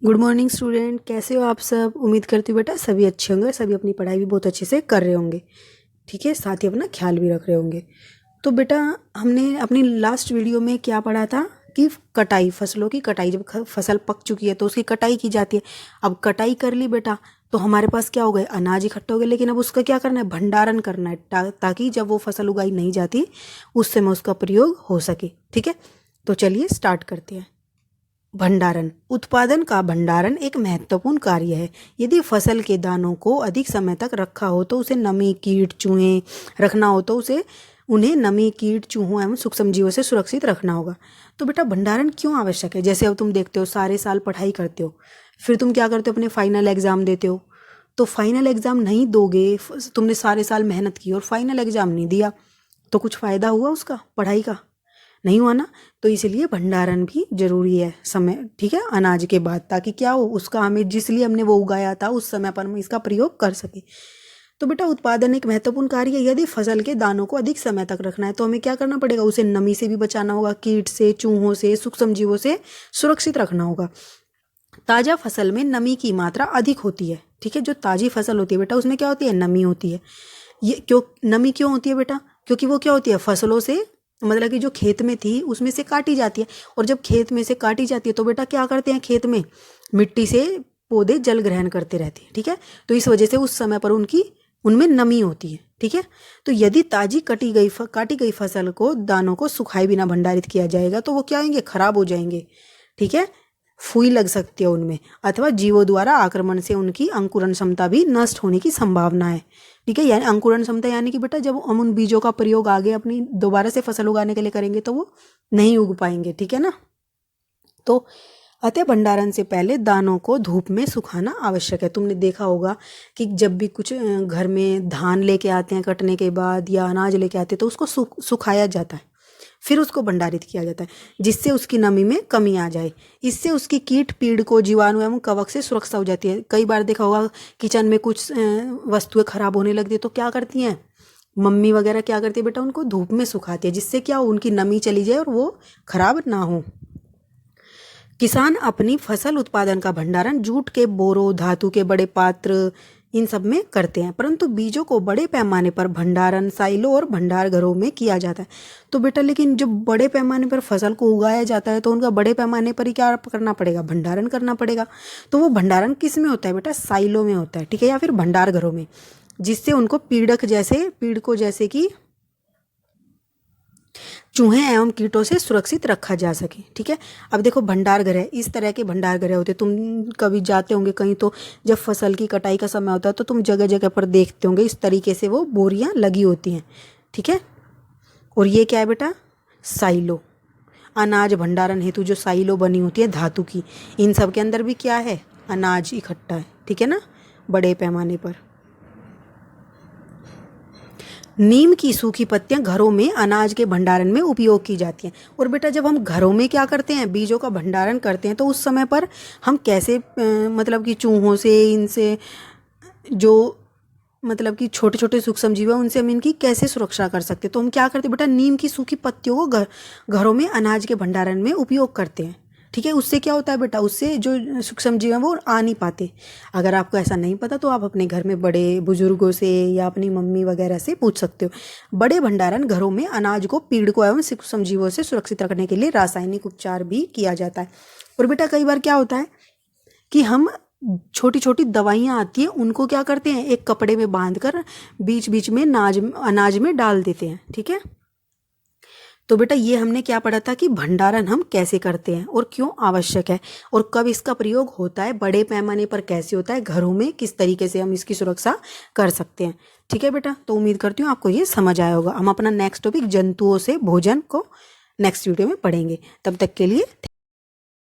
Good morning student, कैसे हो आप सब। उम्मीद करती हूँ बेटा सभी अच्छे होंगे, सभी अपनी पढ़ाई भी बहुत अच्छे से कर रहे होंगे। ठीक है, साथ ही अपना ख्याल भी रख रहे होंगे। तो बेटा हमने अपनी लास्ट वीडियो में क्या पढ़ा था कि कटाई, फसलों की कटाई, जब फसल पक चुकी है तो उसकी कटाई की जाती है। अब कटाई कर ली बेटा तो हमारे पास क्या हो गए, अनाज इकट्ठा हो गया। लेकिन अब उसका क्या करना है, भंडारण करना है, ताकि जब वो फसल उगाई नहीं जाती उस समय उसका प्रयोग हो सके। ठीक है, तो चलिए स्टार्ट करते हैं। भंडारण। उत्पादन का भंडारण एक महत्वपूर्ण कार्य है। यदि फसल के दानों को अधिक समय तक रखा हो तो उसे नमी, कीट, चूहे रखना हो तो उन्हें नमी, कीट, चूहों एवं सूक्ष्मजीवों से सुरक्षित रखना होगा। तो बेटा भंडारण क्यों आवश्यक है। जैसे अब तुम देखते हो सारे साल पढ़ाई करते हो, फिर तुम क्या करते हो, अपने फाइनल एग्जाम देते हो। तो फाइनल एग्जाम नहीं दोगे, तुमने सारे साल मेहनत की और फाइनल एग्जाम नहीं दिया तो कुछ फायदा हुआ उसका, पढ़ाई का नहीं हुआ ना। तो इसलिए भंडारण भी जरूरी है समय, ठीक है, अनाज के बाद, ताकि क्या हो, उसका हमें जिसलिए हमने वो उगाया था उस समय पर हम इसका प्रयोग कर सके। तो बेटा उत्पादन एक महत्वपूर्ण कार्य है। यदि फसल के दानों को अधिक समय तक रखना है तो हमें क्या करना पड़ेगा, उसे नमी से भी बचाना होगा, कीट से, चूहों से, सूक्ष्म जीवों से सुरक्षित रखना होगा। ताजा फसल में नमी की मात्रा अधिक होती है। ठीक है, जो ताजी फसल होती है बेटा उसमें क्या होती है, नमी होती है। ये क्यों नमी क्यों होती है बेटा, क्योंकि वो क्या होती है, फसलों से, मतलब कि जो खेत में थी उसमें से काटी जाती है। और जब खेत में से काटी जाती है तो बेटा क्या करते हैं, खेत में मिट्टी से पौधे जल ग्रहण करते रहते हैं। ठीक है, तो इस वजह से उस समय पर उनमें नमी होती है। ठीक है, तो यदि ताजी काटी गई फसल को, दानों को सुखाए बिना भंडारित किया जाएगा तो वो क्या होंगे, खराब हो जाएंगे। ठीक है, फुई लग सकती है उनमें, अथवा जीवों द्वारा आक्रमण से उनकी अंकुरण क्षमता भी नष्ट होने की संभावना है। ठीक है, यानी अंकुरण क्षमता यानी कि बेटा जब हम उन बीजों का प्रयोग आगे अपनी दोबारा से फसल उगाने के लिए करेंगे तो वो नहीं उग पाएंगे। ठीक है ना। तो अतः भंडारण से पहले दानों को धूप में सुखाना आवश्यक है। तुमने देखा होगा कि जब भी कुछ घर में धान लेके आते हैं कटने के बाद, या अनाज लेके आते हैं तो उसको सुखाया जाता है, फिर उसको भंडारित किया जाता है, जिससे उसकी नमी में कमी आ जाए। इससे उसकी कीट, पीड़कों, जीवाणु एवं कवक से सुरक्षा हो जाती है। कई बार देखा होगा किचन में कुछ वस्तुएं खराब होने लगती है तो क्या करती हैं मम्मी वगैरह, क्या करती है बेटा, उनको धूप में सुखाती है, जिससे क्या हो, उनकी नमी चली जाए और वो खराब ना हो। किसान अपनी फसल उत्पादन का भंडारण जूट के बोरों, धातु के बड़े पात्र, इन सब में करते हैं। परंतु बीजों को बड़े पैमाने पर भंडारण साइलों और भंडार घरों में किया जाता है। तो बेटा लेकिन जब बड़े पैमाने पर फसल को उगाया जाता है तो उनका बड़े पैमाने पर ही क्या करना पड़ेगा, भंडारण करना पड़ेगा। तो वो भंडारण किस में होता है बेटा, साइलों में होता है। ठीक है, या फिर भंडार घरों में, जिससे उनको पीड़कों जैसे कि चूहे एवं कीटों से सुरक्षित रखा जा सके। ठीक है, अब देखो भंडार घर है, इस तरह के भंडार घर होते, तुम कभी जाते होंगे कहीं तो जब फसल की कटाई का समय होता है तो तुम जगह जगह पर देखते होंगे इस तरीके से वो बोरियां लगी होती हैं। ठीक है, और ये क्या है बेटा, साइलो, अनाज भंडारण हेतु जो साइलो बनी होती है धातु की, इन सब के अंदर भी क्या है, अनाज इकट्ठा है। ठीक है ना, बड़े पैमाने पर। नीम की सूखी पत्तियां घरों में अनाज के भंडारण में उपयोग की जाती हैं। और बेटा जब हम घरों में क्या करते हैं, बीजों का भंडारण करते हैं तो उस समय पर हम कैसे मतलब कि चूहों से, इनसे जो मतलब कि छोटे छोटे सूक्ष्म जीव है उनसे हम इनकी कैसे सुरक्षा कर सकते हैं। तो हम क्या करते हैं बेटा, नीम की सूखी पत्तियों को घरों में अनाज के भंडारण में उपयोग करते हैं। ठीक है, उससे क्या होता है बेटा, उससे जो सूक्ष्म जीव हैं वो आ नहीं पाते। अगर आपको ऐसा नहीं पता तो आप अपने घर में बड़े बुजुर्गों से या अपनी मम्मी वगैरह से पूछ सकते हो। बड़े भंडारण घरों में अनाज को पीड़कों एवं सूक्ष्म जीवों से सुरक्षित रखने के लिए रासायनिक उपचार भी किया जाता है। और बेटा कई बार क्या होता है कि हम छोटी छोटी दवाइयाँ आती हैं उनको क्या करते हैं, एक कपड़े में बांध कर बीच बीच में अनाज में डाल देते हैं। ठीक है, तो बेटा ये हमने क्या पढ़ा था कि भंडारण हम कैसे करते हैं और क्यों आवश्यक है, और कब इसका प्रयोग होता है, बड़े पैमाने पर कैसे होता है, घरों में किस तरीके से हम इसकी सुरक्षा कर सकते हैं। ठीक है बेटा, तो उम्मीद करती हूँ आपको ये समझ आया होगा। हम अपना नेक्स्ट टॉपिक जंतुओं से भोजन को नेक्स्ट वीडियो में पढ़ेंगे। तब तक के लिए